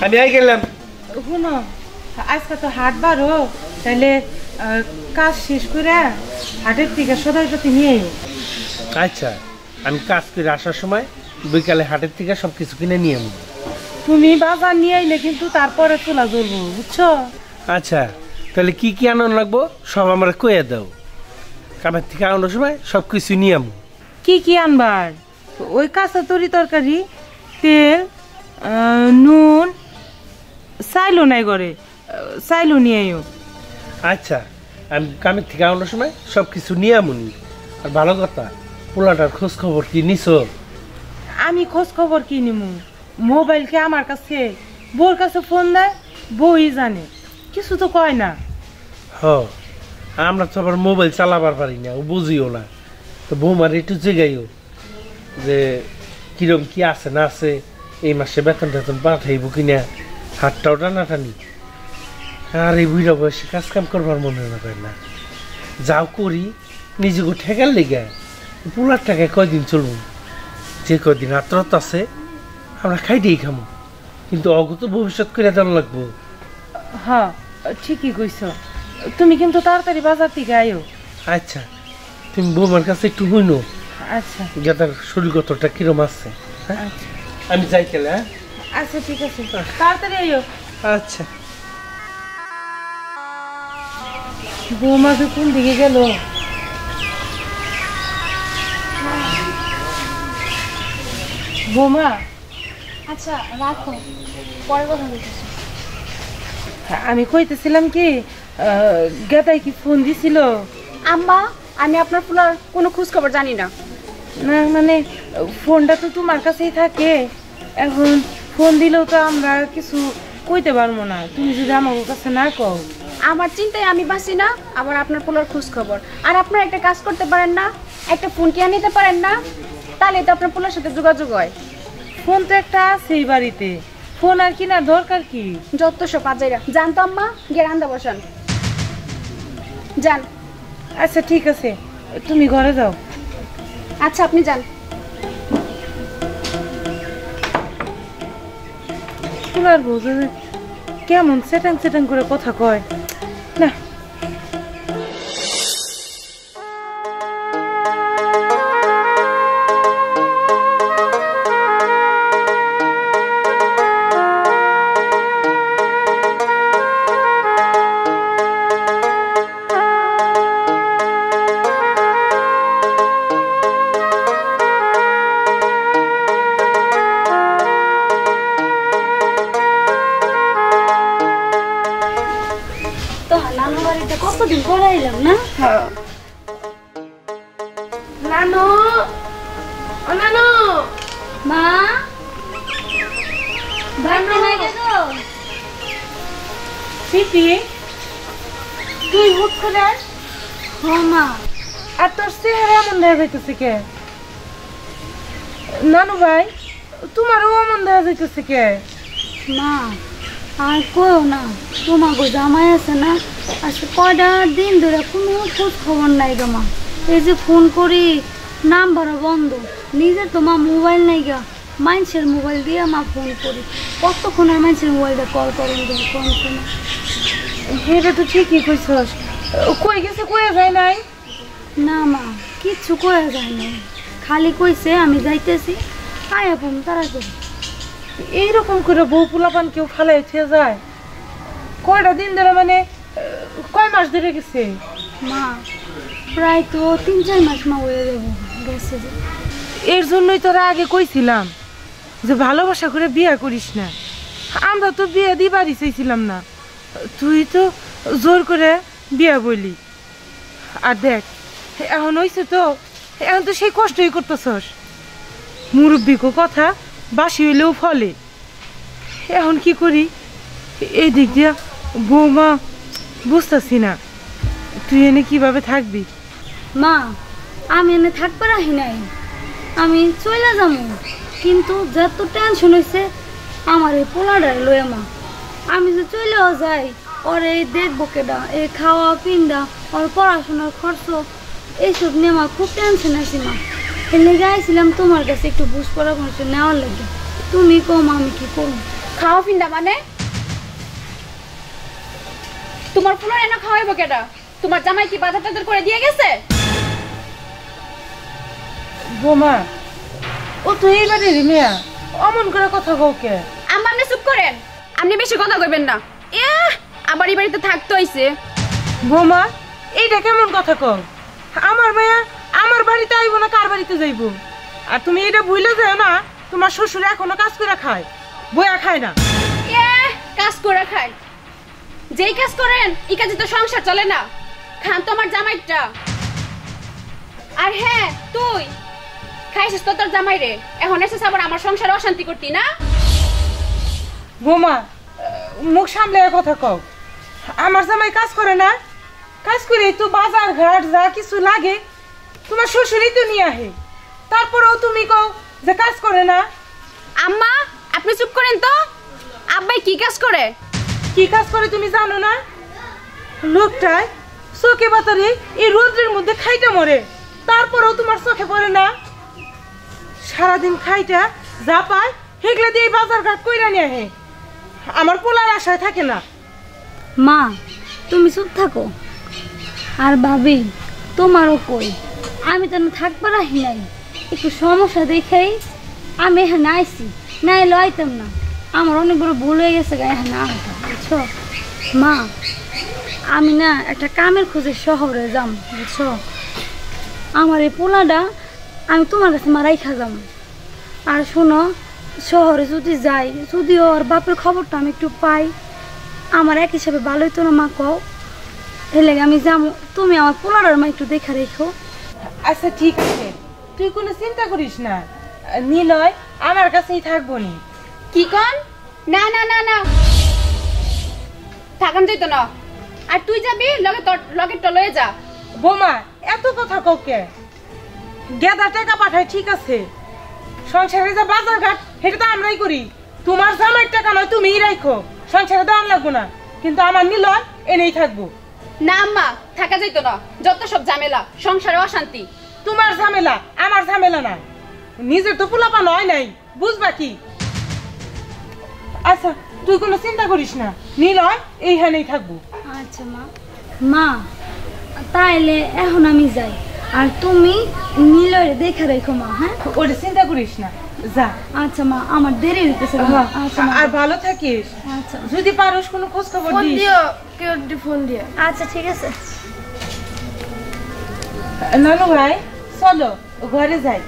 আমি আই গেলাম। শুনো, আজকে তো হাট বারো, তাহলে কাজ শেষ করে হাটের থেকে সদাইপতি নিয়ে আইও। আচ্ছা, আমি কাজ করে আসার সময় বিকালে হাটের থেকে সবকিছু কিনে নিয়ে আসবো। তুমি বাজার নিয়ে আইলে কিন্তু তারপরে চুলা জ্বলবো, বুঝছো? আচ্ছা, তাহলে কি কি আনার লাগবো সব আমরা কয়ে দাও। কামের থেকে আনার সময় সব কিছু নিয়ে আসবো। কি কি আনবার? ওই কাঁচা তরি তরকারি, তেল, নুন, চাইলো নাই করে, চাইলো নিয়ে আইও। আচ্ছা, আমি কামের থেকে আনার সময় সব কিছু নিয়ে আমুনি। আর ভালো কথা, পোলাটার খোঁজ খবর কি নিছো? আমি খোঁজ খবর কি নিমু? মোবাইলকে আমার কাছে, বউর কাছে ফোন দেয়, বউই জানে, কিছু তো কয় না। হ, আমরা তো আবার মোবাইল চালাবার পারি না, ও বুঝিও না। তো বৌমার একটু জেগাইও যে কিরম কি আছে না আছে, এই মাসে বেতন টেতন পাঠাইব কিনা, হাতটাও টানাটানি। আর এই বুড়া বয়সে কাজ কাম করবার মনে হয় না। যাও করি নিজেকে ঠেকার লেগে, পোলার টাকায় কয়দিন চলবো? যে কয়দিন আত্রত আছে আমরা খাইতেই খামো, কিন্তু অগত ভবিষ্যৎ করে দেওয়া লাগবো। হ্যাঁ, ঠিকই কইছ। তুমি কিন্তু তাড়াতাড়ি বাজার থেকে আইও। আচ্ছা, তুমি বৌমার কাছে একটু হইনো। আচ্ছা, যাদের শরীর কতটা কিরম আছে। আচ্ছা, আমি যাই তাহলে। আচ্ছা, ঠিক আছে, তাড়াতাড়ি আইও। আচ্ছা। বৌমা যে কোন দিকে গেল? বৌমা, আচ্ছা রাখো, পরে কথা বলতেছি। আমি কইতেছিলাম কি, গেদাই কি ফোন দিছিল? আম্মা, আমি আপনার ফুলার কোনো খোঁজ খবর জানি না। না মানে ফোনটা তো তোমার কাছেই থাকে, এখন ফোন দিলেও তো আমরা কিছু কইতে পারবো না, তুমি যদি আমার কাছে না কও। আমার চিন্তায় আমি বাঁচি না, আবার আপনার ফুলার খোঁজ খবর। আর আপনার একটা কাজ করতে পারেন না, একটা ফোন কিনে নিতে পারেন না, তাহলে তো আপনার ফুলার সাথে যোগাযোগ হয়। ফোন তো একটা আছেই বাড়িতে, ফোন আর কিনার দরকার কি? যত সব আজাইরা জানতো আম্মা, গিয়ে রান্দা বসান যান। আচ্ছা ঠিক আছে, তুমি ঘরে যাও। আচ্ছা আপনি যান। ফুলার বউ কেমন সেটাং সেটাং করে কথা কয় না। কতদিন পরে এলাম না? নানু, ও নানু, মা সিটি তুই হুট করে? হ্যাঁ মা। আর তোর চেহারা এমন দেখা যাইতেছে কে? নানু ভাই, তোমারও এমন দেখা যাইতেছে কে? মা আর কইও না, তোমাকে জামাই আছে না, আজকে কয়টা দিন ধরে কোনো খোঁজ খবর নাই গো মা। এই যে ফোন করি নাম্বারও বন্ধ, নিজের তো মা মোবাইল নাই গা, মানুষের মোবাইল দিয়ে মা ফোন করি, কতক্ষণ আর মানুষের মোবাইলটা কল করেন ফোন শুনে। এটা তো ঠিকই কইছস, কই গেছে কয়ে যায় নাই? না মা, কিচ্ছু কয়া যায় না, খালি কইছে আমি যাইতেছি, আয়া ফোন তারা করি। এইরকম করে বউ পোলাপান কেউ ফালাই উঠে যায়? কয়টা দিন ধরে মানে কয় মাস ধরে গেছে? মা প্রায় তো 3-4 মাস মা হয়ে যাবো গেছে। এর জন্যই তোরা আগে কইছিলাম যে ভালোবাসা করে বিয়ে করিস না, আমরা তো বিয়ে দিবারই চাইছিলাম না, তুই তো জোর করে বিয়ে বলি। আর দেখ এখন হইছে তো, এখন তো সেই কষ্টই করতেছস, মুরব্বিকো কথা বাসি হইলেও ফলে। এখন কি করি? এই দিক দিয়া বৌমা বুঝতেছি না, তুই এনে কিভাবে থাকবি? মা আমি এনে থাকতে রাখি নাই, আমি চলে যাবো, কিন্তু যত টেনশন হয়েছে আমার এই পোলাডার লয়ে মা। আমি যে চলেও যাই, ওর এই দেখবো কেডা, এই খাওয়া পিন্দা, ওর পড়াশোনার খরচ, এইসব নিয়ে আমার খুব টেনশন আছে মা। এর লেগে আইছিলাম তোমার কাছে একটু বুঝ পরামর্শ নেওয়ার লাগে, তুমি কম আমি কি করবো। খাওয়া ফিন্দা মানে তোমার পুনর এনে খাওয়াইবো কেডা? তোমার জামাই কি বাজার টাজার করে দিয়ে গেছে? বোমা ও তো এইবারে মেয়া অমন করে কথা কওকে। আম্মা আপনি চুপ করেন, আপনি বেশি কথা কইবেন না। আবার এই বাড়িতে থাকতে হইছে। বোমা এইটা কেমন কথা কও? আমার মেয়া আমার বাড়িতে আইব না কার বাড়িতে যাইব? আর তুমি এটা ভুলে যাও না তোমার শ্বশুর এখনো কাজ করে খায়, বইয়া খায় না। কাজ করে খায়? যেই কাজ করেন এই কাজে তো সংসার চলে না। খান তো আমার জামাইটা। আর হ্যাঁ তুই খাইছিস তো তোর জামাই রে, এখন এসে আবার আমার সংসারে অশান্তি করতি না? বোমা মুখ সামলে কথা কও। আমার জামাই কাজ করে না? কাজ করে তো বাজার ঘাট যা কিছু লাগে তোমার শ্বশুরই তো নিয়ে আহে, তারপরেও তুমি কও যে কাজ করে না। আম্মা আপনি চুপ করেন তো। আব্বাই কি কাজ করে? কি কাজ করে তুমি জানো না? লোকটায় চোখে বাতারে এই রোদ্রের মধ্যে খাইটা মরে, তারপরেও তোমার চোখে পড়ে না? সারাদিন খাইটা যা পায় হেগলা দিয়ে বাজার ঘাট কইরা নিয়ে আহে, আমার পোলার আশায় থাকে না। মা তুমি চুপ থাকো। আর ভাবি তোমারও কই, আমি তো থাকবার আহি নাই, একটু সমস্যা দেখেই আমি এখানে আইসি, না এলে আইতাম না। আমার অনেক বড় ভুল হয়ে গেছে এখানে আসাটা, বুঝছো মা? আমি না একটা কামের খোঁজে শহরে যাম, বুঝছো? আমার এই পোলাটা আমি তোমার কাছে মারাইখা যাম। আর শোনো, শহরে যদি যাই, যদিও ওর বাপের খবরটা আমি একটু পাই, আমার এক হিসাবে ভালোই তো না মা কও। এলে আমি যাবো, তুমি আমার পোলাটার মা একটু দেখা রেখো। আচ্ছা ঠিক আছে, তুই কোনো চিন্তা করিস না, নিলয় আমার কাছেই থাকবো নি। কি কন? না না না না, থাকান যাইতো না। আর তুই যাবি লগে, তোর লগেরটা লয়ে যা। বোমা এত কথা কওকে? গেদা টাকা পাঠায় ঠিক আছে, সংসারে যা বাজার ঘাট সেটা তো আমরাই করি। তোমার জামাইয়ের টাকা নয় তুমিই রাখো, সংসারে দাম লাগবো না, কিন্তু আমার নিলয় এনেই থাকবো। না আম্মা থাকা যাইতো না, যত সব ঝামেলা, সংসারে অশান্তি। তোমার ঝামেলা আমার ঝামেলা না, নিজের তো পোলাপা নয় নাই, বুঝবা কি? আচ্ছা তুই কোনো চিন্তা করিস না, নিলয় এইখানেই থাকবো। আচ্ছা মা। মা তাইলে এখন আমি যাই, আর তুমি নিলয় দেখে রেখো মা। হ্যাঁ ওটা চিন্তা করিস না, যা। আচ্ছা মা, আমার দেরি হইতেছে। আচ্ছা মা। আর ভালো থাকিস। আচ্ছা যদি পারোস কোনো খোঁজ খবর দিস। কেউ ফোন দিয়ে। আচ্ছা ঠিক আছে। নানু ভাই চলো ঘরে যাই।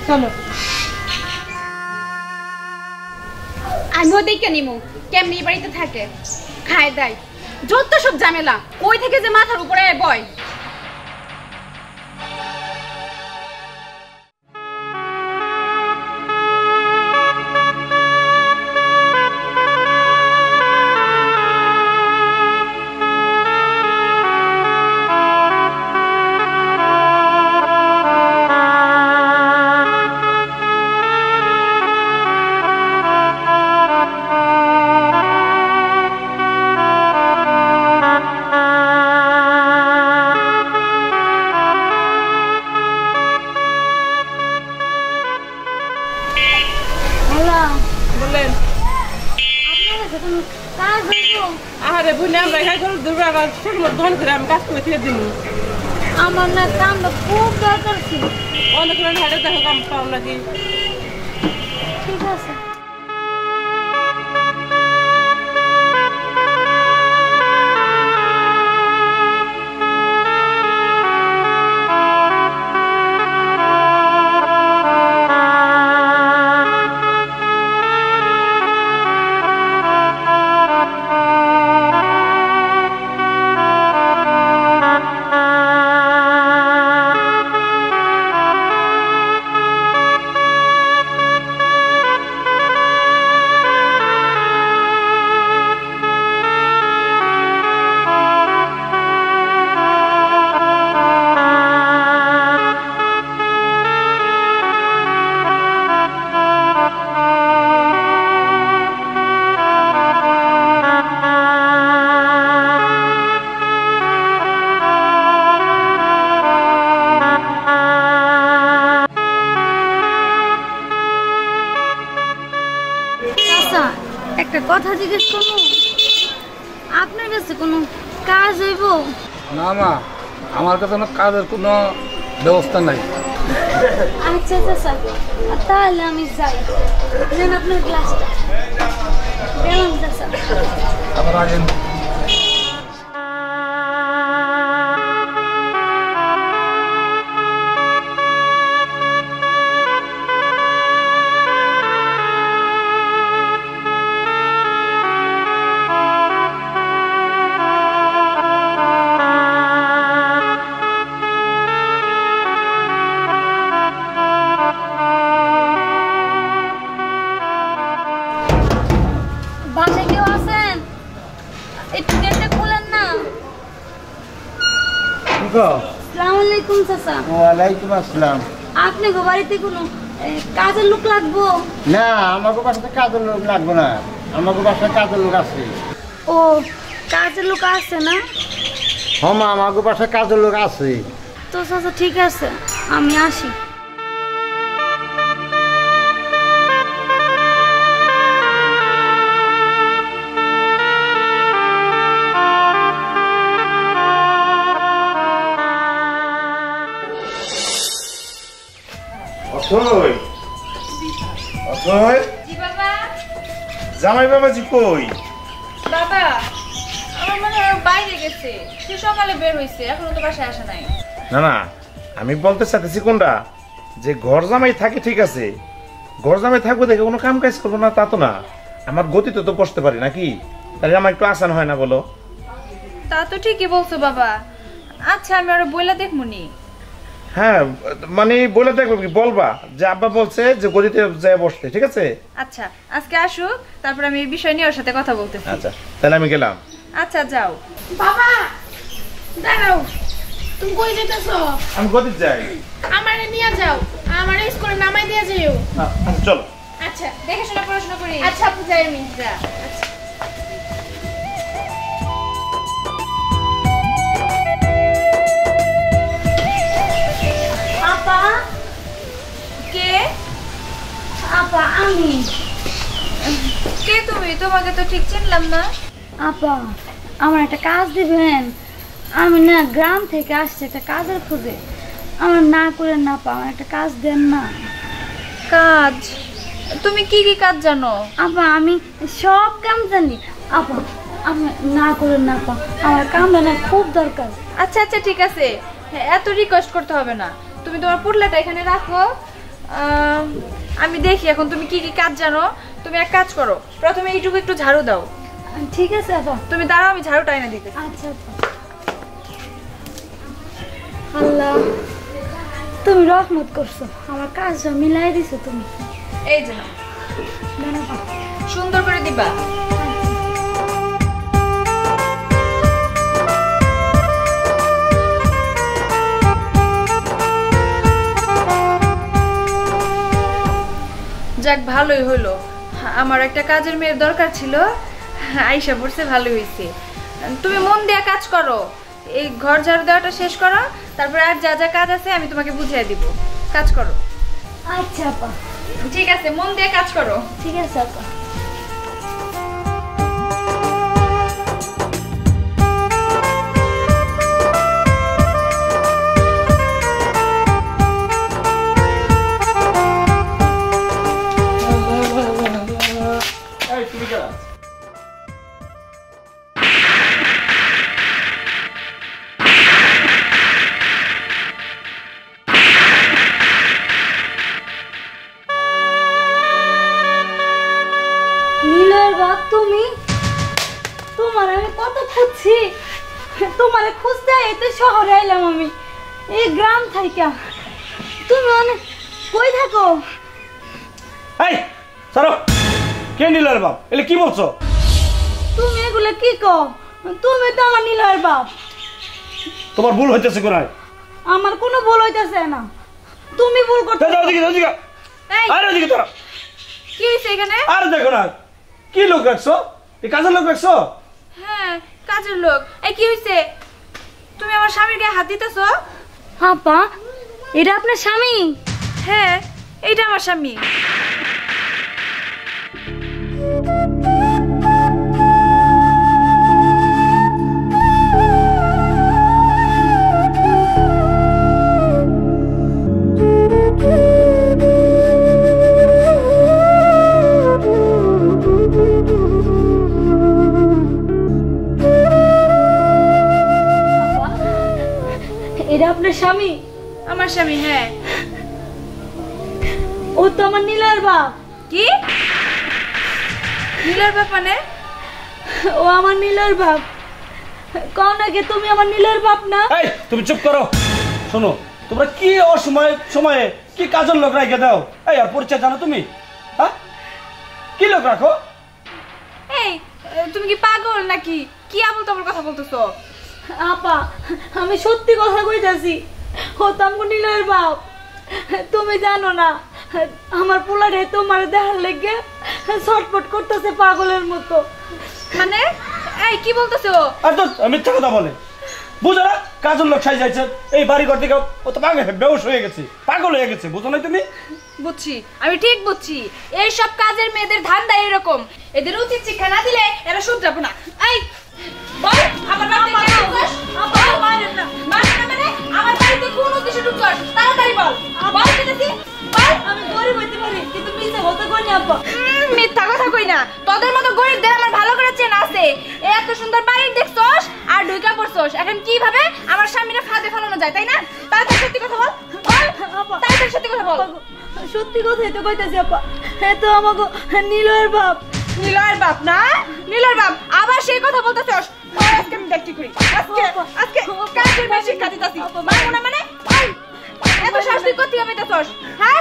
চলো। আমিও দেখে নিমু কেমনি এই বাড়িতে থাকে, খায় দেয়, যত সব ঝামেলা, কই থেকে যে মাথার উপরে বয়। আরে বুঝলে আমরা এখানে কোনো দুর্গা ধন করে আমি কাজ করে থেকে দিন। আমার না কামটা খুব দরকার ছিল। অনেক হাটে দেখো কাম পাও নাকি? ঠিক আছে। একটা কথা জিজ্ঞেস করবো, আপনার কাছে কোনো কাজ হইব? না মা, আমার কাছে কোনো কাজের কোনো ব্যবস্থা নাই। আচ্ছা আচ্ছা, তাহলে আমি যাই। নেন আপনার গ্লাসটা। কেমন চাচা? আবার আগেন। বাসায় কেউ আছেন? একটু গেটটা খুলেন না। আসসালামু আলাইকুম চাচা। ওয়ালাইকুম আসসালাম। আপনি গো বাড়িতে কোনো কাজের লোক লাগবো? না, আমাকে বাসাতে কাজের লোক লাগবে না, আমাকে বাসায় কাজের লোক আছে। ও, কাজের লোক আছে না? হ্যাঁ মা, আমাকে বাসায় কাজের লোক আছে। তো চাচা ঠিক আছে, আমি আসি। অথই, অথই, জি বাবা। জামাই বাবাজি কই? বাবা আমার মনে হয় বাইরে গেছে, সে সকালে বের হয়েছে, এখনো তো বাসায় আসা নাই। না না, আমি বলতে চাইতেছি কোনটা, যে ঘর জামাই থাকে ঠিক আছে, ঘর জামাই থাকবো দেখে কোনো কাম কাজ করবো না তা তো না, আমার গতিতে তো বসতে পারি নাকি, তাহলে আমার একটু আসান হয় না বলো? তা তো ঠিকই বলছো বাবা। আচ্ছা আমি ওরা বইলা দেখমুনি। হ্যাঁ মানে বলে দেখবো কি, বলবা যে আব্বা বলছে যে গদিতে যায় বসতে, ঠিক আছে? আচ্ছা আজকে আসুক, তারপর আমি এই বিষয় নিয়ে ওর সাথে কথা বলতেছি। আচ্ছা তাহলে আমি গেলাম। আচ্ছা যাও। বাবা দাঁড়াও, তুমি কই যেতেছো? আমি গদিতে যাই। আমারে নিয়ে যাও, আমারে স্কুলে নামাই দিয়ে যাও। আচ্ছা চলো। আচ্ছা দেখে শুনে পড়াশোনা করি। আচ্ছা আপু, যাই আমি। যা। আপা, কে? আপা আমি। কে তুমি? তোমাকে তো ঠিক চিনলাম না। আপা, আমার একটা কাজ দিবেন? আমি না গ্রাম থেকে আসছি একটা কাজের খোঁজে। আমার না করে না পা, আমার একটা কাজ দেন না। কাজ? তুমি কি কি কাজ জানো? আপা আমি সব কাম জানি। আপা আমি না করে না পা, আমার কামটা না খুব দরকার। আচ্ছা আচ্ছা ঠিক আছে, এত রিকোয়েস্ট করতে হবে না। তুমি তোমার পুটলাটা এখানে রাখো, আমি দেখি এখন তুমি কি কি কাজ জানো। তুমি এক কাজ করো, প্রথমে এইটুকু একটু ঝাড়ু দাও। ঠিক আছে আপা। তুমি দাঁড়াও, আমি ঝাড়ুটা এনে দিতে। আচ্ছা আপা। আল্লাহ, তুমি রহমত করছো, আমার কাজটা মিলাই দিছো তুমি। এই যে নাও, দেন আপা। সুন্দর করে দিবা। যাক ভালোই হলো, আমার একটা কাজের মেয়ের দরকার ছিল, আইসা পড়ছে, ভালোই হয়েছে। তুমি মন দিয়ে কাজ করো, এই ঘর ঝাড়ু দেওয়াটা শেষ করো, তারপরে আর যা যা কাজ আছে আমি তোমাকে বুঝিয়ে দিব। কাজ করো। আচ্ছা আপা। ঠিক আছে, মন দিয়ে কাজ করো। ঠিক আছে আপা। নীলয়ের বাপ তুমি? তোমার আমি কত খুঁজছি, তোমারে খুঁজতে এতে শহরে আইলাম আমি, এই গ্রাম থাইকা। তুমি অনেক কই থাকো? এই সরো, কে নীলের বাপ? এলে কি বলছো? তুমি এগুলো কি কও? তুমি তো আমার নীলয়ের বাপ। তোমার ভুল হইতেছে কোনায়। আমার কোনো ভুল হইতেছে না, তুমি ভুল করতে। এই, আরে ওদিকে তোরা, কি হয়েছে এখানে? আর দেখো না, কি লোক রাখছো? এই কাজের লোক রাখছো? হ্যাঁ কাজের লোক। এই কি হয়েছে? তুমি আমার স্বামীর গায়ে হাত দিতেছো? আপা, এটা আপনার স্বামী? হ্যাঁ এইটা আমার স্বামী। আপনার স্বামী? আমার স্বামী, হ্যাঁ। ও তো আমার নীলার বাপ। কি নীলার বাপ মানে? ও আমার নীলার বাপ। কও নাকি তুমি আমার নীলার বাপ না? এই তুমি চুপ করো। শোনো, তোমরা কি সময়ে কি কাজের লোক রেখে দাও? এই আর পরিচয় জানো তুমি? হ্যাঁ, কি লোক রাখো? এই তুমি কি পাগল নাকি? কি আবল তাবল কথা বলতেছো? আপা, আমি সত্যি কথা কইতাছি, ও তো আমার নীলার বাপ। তুমি জানো না, আমার পোলারে তোমার দেখার লেগে ছটফট করতেছে পাগলের মতো। মানে এই কি বলতেছো? আর তো মিথ্যা কথা বলে, বুঝো না? কাজের লোক সাই যাইছে এই বাড়ি ঘর থেকে, ও তো বেহুশ হয়ে গেছে, পাগল হয়ে গেছে, বুঝো না তুমি? বুঝছি, আমি ঠিক বুঝছি। এই সব কাজের মেয়েদের ধান্দা এরকম, এদের উচিত শিক্ষা না দিলে এরা শুধরাবো না। এই বল, আমার বাড়িতে মারেন না মানে আমার বাড়িতে কোন উদ্দেশ্যে ঢুকছস? তাড়াতাড়ি বল। বল দিতেছি, বল। আমি গরিব হইতে পারি, কিন্তু মিথ্যা কথা কই না আপা। মিথ্যা কথা কই না, তোদের মতো গরিবদের আমার ভালো করে চেনা আছে। এত সুন্দর বাড়ি দেখছস আর ঢুকা পড়ছস, এখন কিভাবে আমার স্বামীরে ফাঁদে ফেলানো যায়, তাই না? তাড়াতাড়ি সত্যি কথা বল, বল তাড়াতাড়ি সত্যি কথা বল। সত্যি কথাই তো কইতাছি আপা, হ্যাঁ তো আমাকে নীলার বাপ। নীলার বাপ না? নীলার বাপ আবার সেই কথা বলতেছস? আজকে আমি দেখছি করি, আজকে কাজের মেয়ে শিক্ষা দিতাছি। মারবো না মানে? এত শাস্তি করতে হবে দিতেছস? হ্যাঁ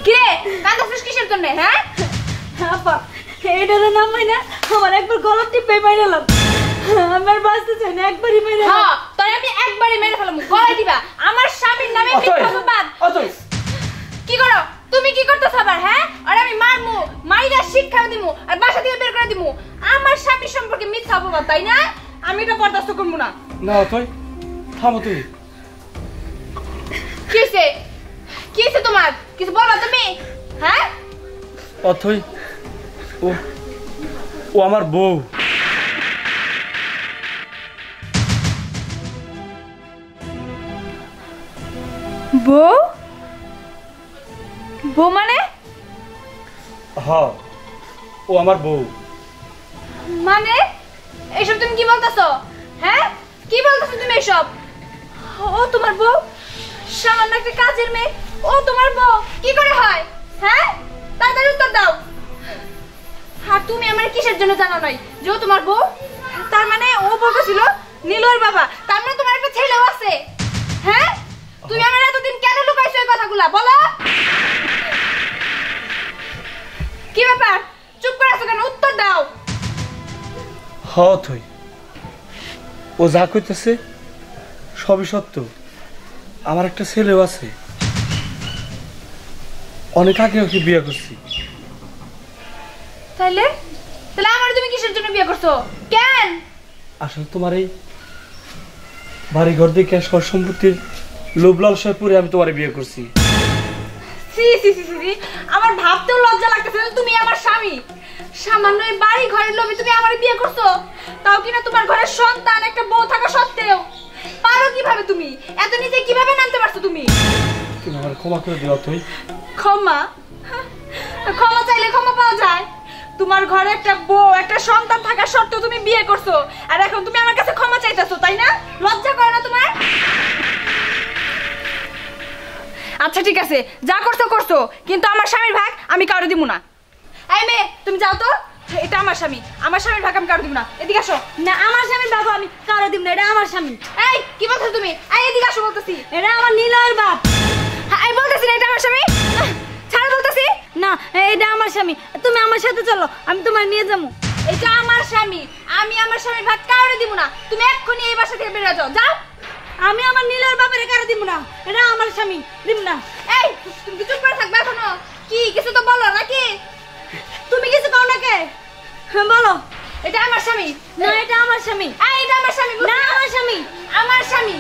কে কাঁদাছিস কিসের জন্য? হ্যাঁ আপা, এটার নাম হয় না, আমার একবার গলার টিপে মাইরালাম, আমার বাঁচতে চাই না, একবারই মাইরালাম। হ্যাঁ, তোরে আমি একবারই মেরে ফেলাম, গলায় দিবা। আমার স্বামীর নামে মিথ্যা অপবাদ। কি করো তুমি? কি করতেছ আবার? হ্যাঁ, আর আমি মারমু, মাইরা শিক্ষা দিমু, আর বাসা থেকে বের করে দিমু। আমার স্বামীর সম্পর্কে মিথ্যা অপবাদ, তাই না? আমি এটা বরদাস্ত করবো না। না তুই থামো, তুমি কিসে কিসে তোমার কিছু বলো তুমি? হ্যাঁ, অথই ও আমার বউ। বউ? বউ মানে? হ্যাঁ, ও আমার বউ। মানে এইসব তুমি কি বলতেছো? হ্যাঁ, কি বলতেছো তুমি এসব? ও তোমার বউ? সামান্য একটা কাজের মেয়ে, ও তোমার বউ কি করে হয়? হ্যাঁ, তাড়াতাড়ি উত্তর দাও। আর তুমি আমার কিসের জন্য জানো নাই যে ও তোমার বউ? তার মানে ও বলতেছিল নীলর বাবা, তার মানে তোমার একটা ছেলেও আছে। হ্যাঁ, তুমি আমার এতদিন কেন লুকাইছো এই কথাগুলা বলো? কি ব্যাপার, চুপ করে আছো কেন? উত্তর দাও। হ্যাঁ তুই, ও যা কইতেছে সবই সত্য। আমার একটা ছেলেও আছে, অনেক আগে ওকে বিয়ে করছি। তাহলে তাহলে আমার তুমি কিসের জন্য বিয়ে করছো? কেন? আসলে তোমার এই বাড়ি ঘর দেখে সব সম্পত্তির লোভ লালসায় পরে আমি তোমারে বিয়ে করছি। সি সি সি সি, আমার ভাবতেও লজ্জা লাগতেছে যে তুমি আমার স্বামী। সামান্য এই বাড়ি ঘরের লোভে তুমি আমার বিয়ে করছো, তাও কিনা তোমার ঘরের সন্তান একটা বউ থাকা সত্ত্বেও। পারো কিভাবে তুমি? এত নিচে কিভাবে নামতে পারছো তুমি? তুমি আমার ক্ষমা করে দিও তুই। ক্ষমা? ক্ষমা চাইলে ক্ষমা পাওয়া যায়? তোমার ঘরে একটা বউ একটা সন্তান থাকা সত্ত্বেও তুমি বিয়ে করছো, আর এখন তুমি আমার কাছে ক্ষমা চাইতেছো, তাই না? লজ্জা করে না তোমার? আচ্ছা ঠিক আছে, যা করছো করছো, কিন্তু আমার স্বামীর ভাগ আমি কাউরে দিব না। এই মেয়ে তুমি যাও তো, এটা আমার স্বামী, আমার স্বামীর ভাগ আমি কাউরে দিব না। এদিকে আসো। না, আমার স্বামীর বাবা আমি কাউরে দিব না, এটা আমার স্বামী। এই কি বলছো তুমি? এই এদিকে আসো বলতেছি। এটা আমার নীলার বাপ। আমি বলতেছি না এটা আমার স্বামী, ছাড়ো বলতেছি। না, এটা আমার স্বামী, তুমি আমার সাথে চলো, আমি তোমার নিয়ে যাবো। এটা আমার স্বামী, আমি আমার স্বামীর ভাগ কাউরে দিব না। তুমি এক্ষুনি এই বাসা থেকে বেরিয়ে যাও, যাও। আমি আমার নীলার বাপের কারে দিব না, এটা আমার স্বামী, দিব না। এই তুমি কি চুপ করে থাকবে এখনো? কি কিছু তো বলো নাকি? তুমি কিছু কও না কে? বলো। এটা আমার স্বামী। না, এটা আমার স্বামী। এই এটা আমার স্বামী। না, আমার স্বামী। আমার স্বামী।